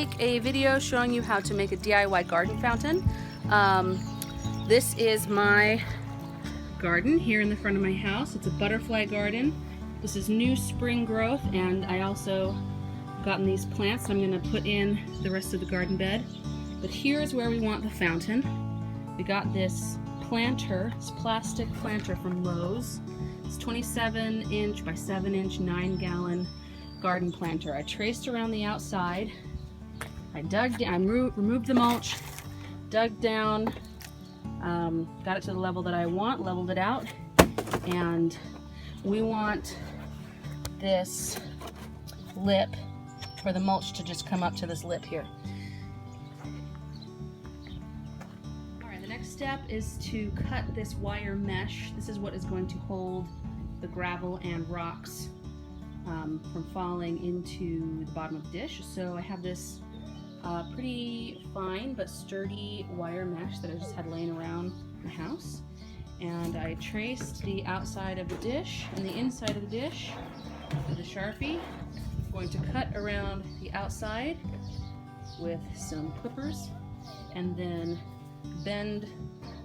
make a video showing you how to make a DIY garden fountain. This is my garden here in the front of my house. It's a butterfly garden. This is new spring growth, and I also gotten these plants I'm going to put in the rest of the garden bed. But here's where we want the fountain. We got this planter, this plastic planter from Lowe's. It's 27 inch by 7 inch, 9-gallon garden planter. I traced around the outside. I dug down, I removed the mulch, dug down, got it to the level that I want, leveled it out, and we want this lip for the mulch to just come up to this lip here. Alright, the next step is to cut this wire mesh. This is what is going to hold the gravel and rocks from falling into the bottom of the dish. So I have this pretty fine but sturdy wire mesh that I just had laying around the house, and I traced the outside of the dish and the inside of the dish with a Sharpie. I'm going to cut around the outside with some clippers and then bend,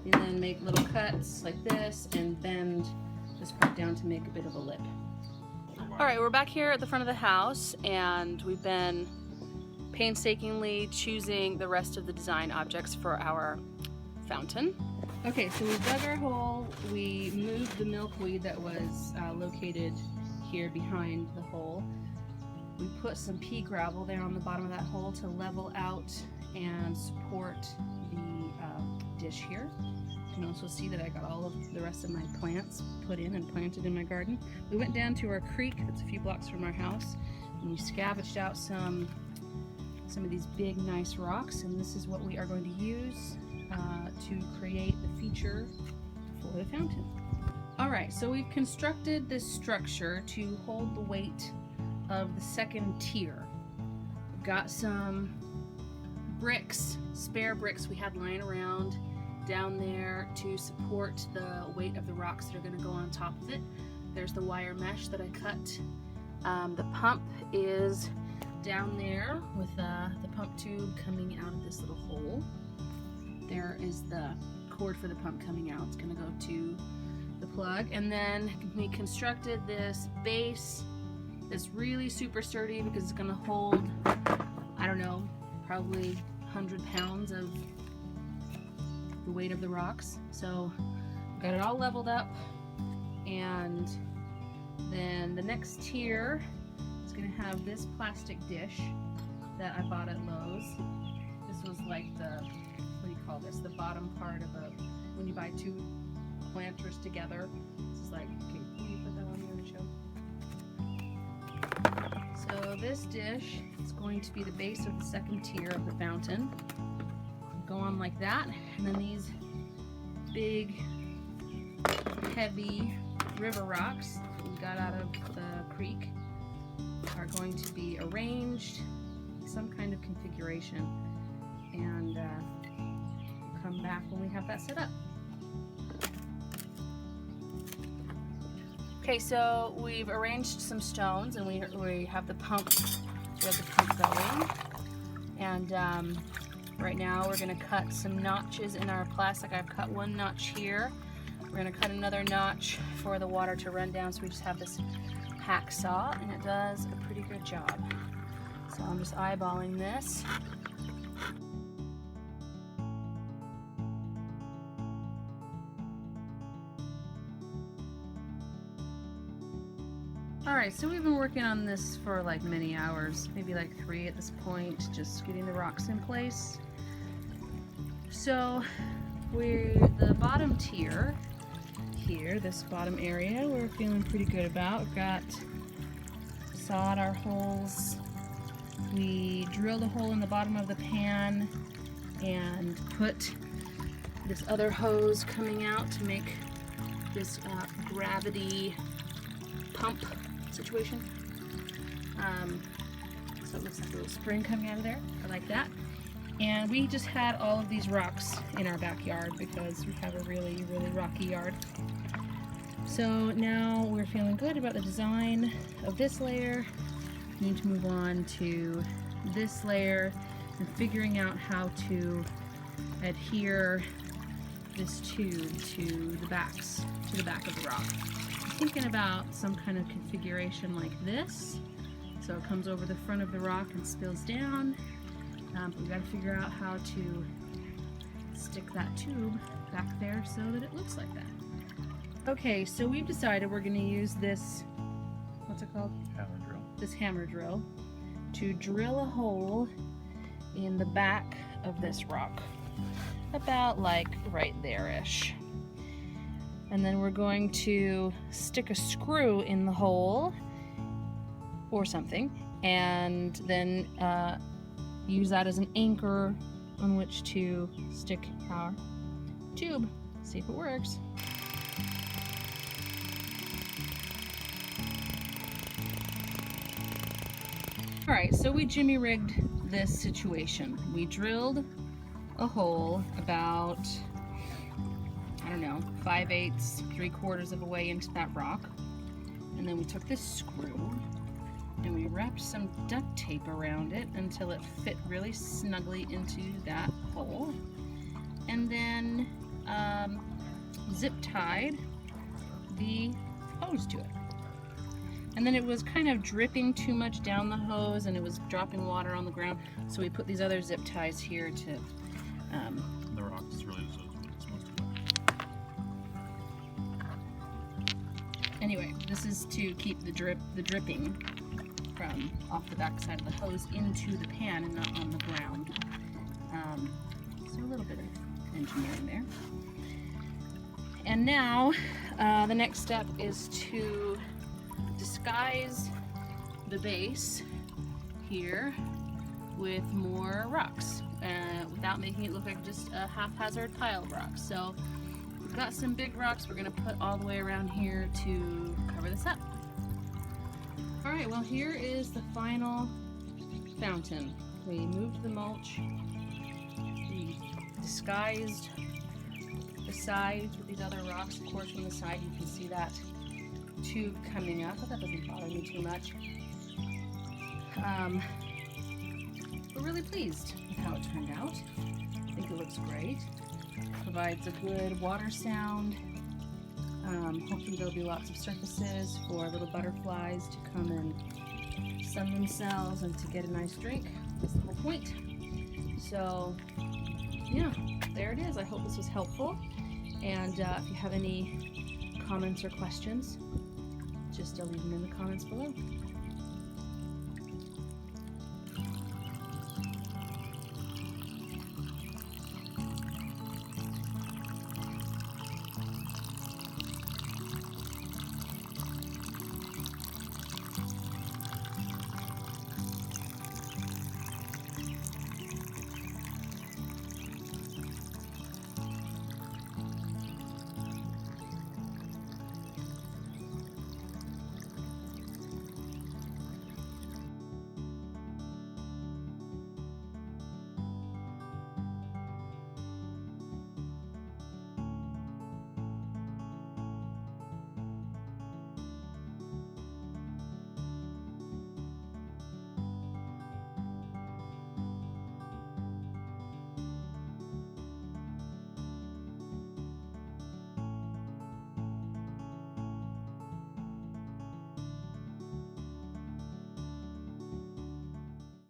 and then make little cuts like this and bend this part down to make a bit of a lip. Alright, we're back here at the front of the house, and we've been painstakingly choosing the rest of the design objects for our fountain. Okay, so we dug our hole, we moved the milkweed that was located here behind the hole. We put some pea gravel there on the bottom of that hole to level out and support the dish here. You can also see that I got all of the rest of my plants put in and planted in my garden. We went down to our creek that's a few blocks from our house, and we scavenged out some of these big nice rocks, and this is what we are going to use to create the feature for the fountain. Alright, so we've constructed this structure to hold the weight of the second tier. We've got some bricks, spare bricks we had lying around down there to support the weight of the rocks that are going to go on top of it. There's the wire mesh that I cut. The pump is down there with the pump tube coming out of this little hole. There is the cord for the pump coming out. It's going to go to the plug. And then we constructed this base that's really super sturdy because it's going to hold, I don't know, probably 100 pounds of the weight of the rocks. So got it all leveled up, and then the next tier is going to have this plastic dish that I bought at Lowe's. This was like the, what do you call this, the bottom part of a, when you buy two planters together. This is like, okay, can you put that on there to show? So this dish is going to be the base of the second tier of the fountain. Go on like that, and then these big heavy river rocks that we got out of the creek are going to be arranged in some kind of configuration, and we'll come back when we have that set up. Okay, so we've arranged some stones, and we have the pump. We have the pump going, and right now we're going to cut some notches in our plastic. I've cut one notch here. We're going to cut another notch for the water to run down, so we just have this hacksaw, and it does a pretty good job. So I'm just eyeballing this. Alright, so we've been working on this for like many hours, maybe like 3 at this point, just getting the rocks in place. So the bottom tier here, this bottom area, we're feeling pretty good about. We've got sawed our holes. We drilled a hole in the bottom of the pan and put this other hose coming out to make this gravity pump situation. So it looks like a little spring coming out of there. I like that. And we just had all of these rocks in our backyard because we have a really, really rocky yard. So now we're feeling good about the design of this layer. We need to move on to this layer. and figuring out how to adhere this tube to the back of the rock. I'm thinking about some kind of configuration like this, so it comes over the front of the rock and spills down. But we've got to figure out how to stick that tube back there so that it looks like that. Okay, so we've decided we're going to use this, what's it called? Hammer drill. This hammer drill to drill a hole in the back of this rock, about like right there-ish. And then we're going to stick a screw in the hole or something, and then use that as an anchor on which to stick our tube. See if it works. Alright, so we jimmy rigged this situation. We drilled a hole about, I don't know, 5/8, 3/4 of a way into that rock. And then we took this screw and we wrapped some duct tape around it until it fit really snugly into that hole. And then zip tied the hose to it. And then it was kind of dripping too much down the hose and it was dropping water on the ground. So we put these other zip ties here to... the rock is really supposed to wet. Anyway, this is to keep the dripping from off the back side of the hose into the pan and not on the ground. So a little bit of engineering there. And now the next step is to disguise the base here with more rocks without making it look like just a haphazard pile of rocks. So we've got some big rocks we're going to put all the way around here to cover this up. Alright, well here is the final fountain. We moved the mulch, we disguised the sides with these other rocks. Of course, from the side you can see that tube coming up, but that doesn't bother me too much. We're really pleased with how it turned out. I think it looks great. Provides a good water sound. Hopefully there'll be lots of surfaces for little butterflies to come and sun themselves and to get a nice drink. That's the whole point. So yeah, there it is. I hope this was helpful. And if you have any comments or questions, just leave them in the comments below.